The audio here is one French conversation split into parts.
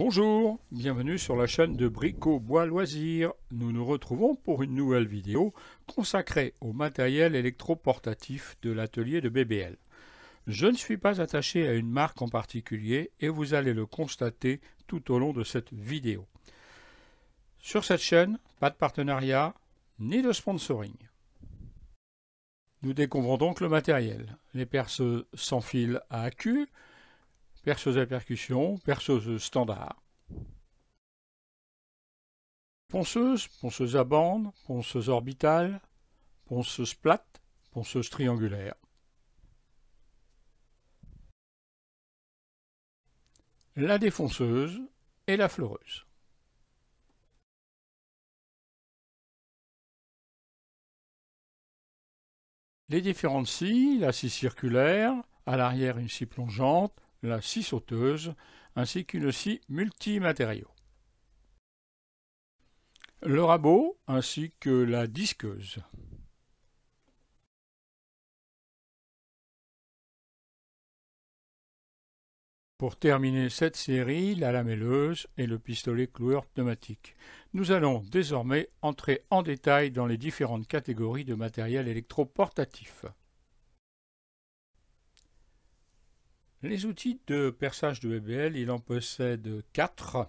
Bonjour, bienvenue sur la chaîne de Brico Bois Loisirs. Nous nous retrouvons pour une nouvelle vidéo consacrée au matériel électroportatif de l'atelier de BBL. Je ne suis pas attaché à une marque en particulier et vous allez le constater tout au long de cette vidéo. Sur cette chaîne, pas de partenariat ni de sponsoring. Nous découvrons donc le matériel, les perceuses sans fil à accu, perceuse à percussion, perceuse standard. Ponceuse, ponceuse à bande, ponceuse orbitale, ponceuse plate, ponceuse triangulaire. La défonceuse et la fleureuse. Les différentes scies, la scie circulaire, à l'arrière une scie plongeante, la scie sauteuse, ainsi qu'une scie multimatériaux. Le rabot ainsi que la disqueuse. Pour terminer cette série, la lamelleuse et le pistolet cloueur pneumatique. Nous allons désormais entrer en détail dans les différentes catégories de matériel électroportatif. Les outils de perçage de BBL, il en possède 4,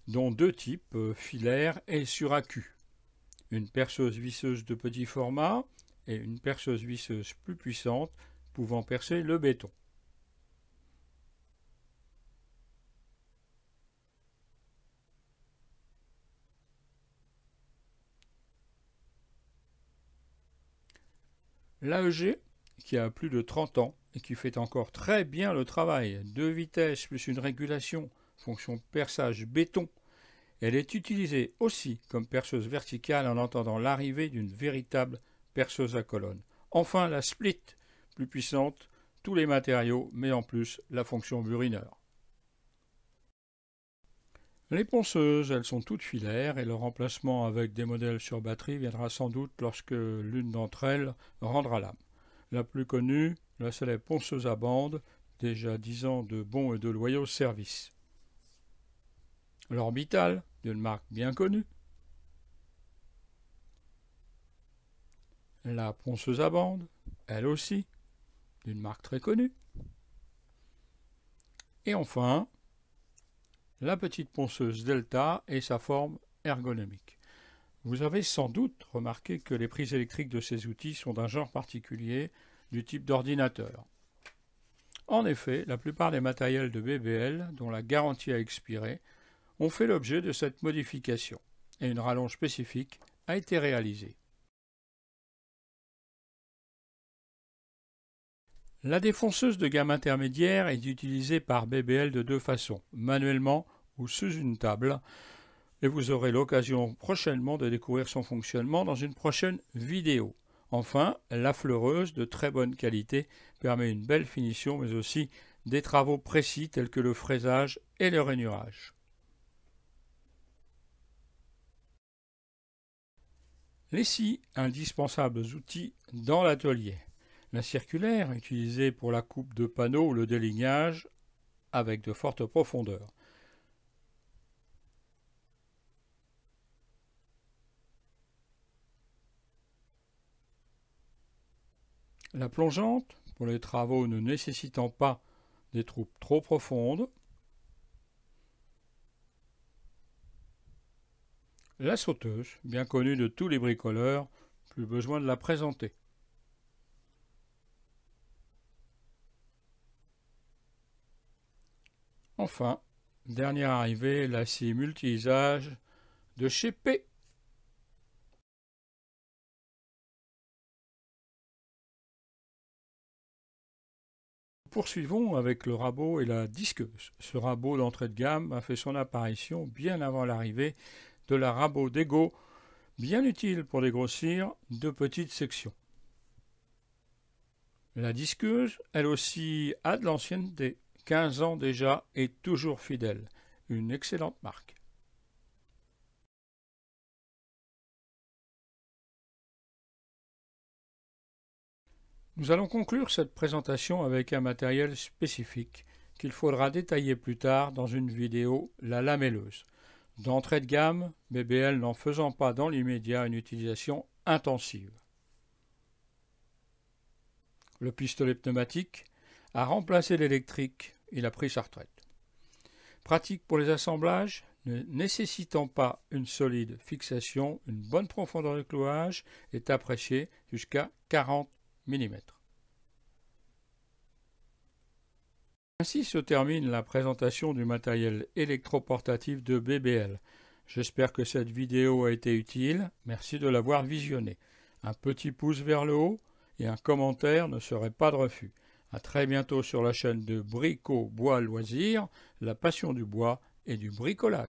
dont 2 types, filaire et sur accu. Une perceuse visseuse de petit format et une perceuse visseuse plus puissante pouvant percer le béton. L'AEG, qui a plus de 30 ans et qui fait encore très bien le travail, 2 vitesses plus une régulation, fonction perçage béton. Elle est utilisée aussi comme perceuse verticale en attendant l'arrivée d'une véritable perceuse à colonne. Enfin, la split, plus puissante, tous les matériaux, mais en plus la fonction burineur. Les ponceuses, elles sont toutes filaires et leur remplacement avec des modèles sur batterie viendra sans doute lorsque l'une d'entre elles rendra l'âme. La plus connue, la célèbre ponceuse à bande, déjà 10 ans de bons et de loyaux services. L'Orbital, d'une marque bien connue. La ponceuse à bande, elle aussi, d'une marque très connue. Et enfin, la petite ponceuse Delta et sa forme ergonomique. Vous avez sans doute remarqué que les prises électriques de ces outils sont d'un genre particulier, du type d'ordinateur. En effet, la plupart des matériels de BBL, dont la garantie a expiré, ont fait l'objet de cette modification, et une rallonge spécifique a été réalisée. La défonceuse de gamme intermédiaire est utilisée par BBL de 2 façons, manuellement ou sous une table, et vous aurez l'occasion prochainement de découvrir son fonctionnement dans une prochaine vidéo. Enfin, la fleureuse de très bonne qualité permet une belle finition, mais aussi des travaux précis tels que le fraisage et le rainurage. Les scies, indispensables outils dans l'atelier. La circulaire, utilisée pour la coupe de panneaux ou le délignage avec de fortes profondeurs. La plongeante, pour les travaux ne nécessitant pas des troupes trop profondes. La sauteuse, bien connue de tous les bricoleurs, plus besoin de la présenter. Enfin, dernière arrivée, la scie multi-usage de chez P. Poursuivons avec le rabot et la disqueuse. Ce rabot d'entrée de gamme a fait son apparition bien avant l'arrivée de la rabot d'Ego, bien utile pour dégrossir de petites sections. La disqueuse, elle aussi, a de l'ancienneté, 15 ans déjà et toujours fidèle. Une excellente marque. Nous allons conclure cette présentation avec un matériel spécifique qu'il faudra détailler plus tard dans une vidéo, la lamelleuse. D'entrée de gamme, BBL n'en faisant pas dans l'immédiat une utilisation intensive. Le pistolet pneumatique a remplacé l'électrique, il a pris sa retraite. Pratique pour les assemblages, ne nécessitant pas une solide fixation, une bonne profondeur de clouage est appréciée jusqu'à 40 mm. Ainsi se termine la présentation du matériel électroportatif de BBL. J'espère que cette vidéo a été utile, merci de l'avoir visionnée. Un petit pouce vers le haut et un commentaire ne serait pas de refus. A très bientôt sur la chaîne de Brico Bois Loisirs, la passion du bois et du bricolage.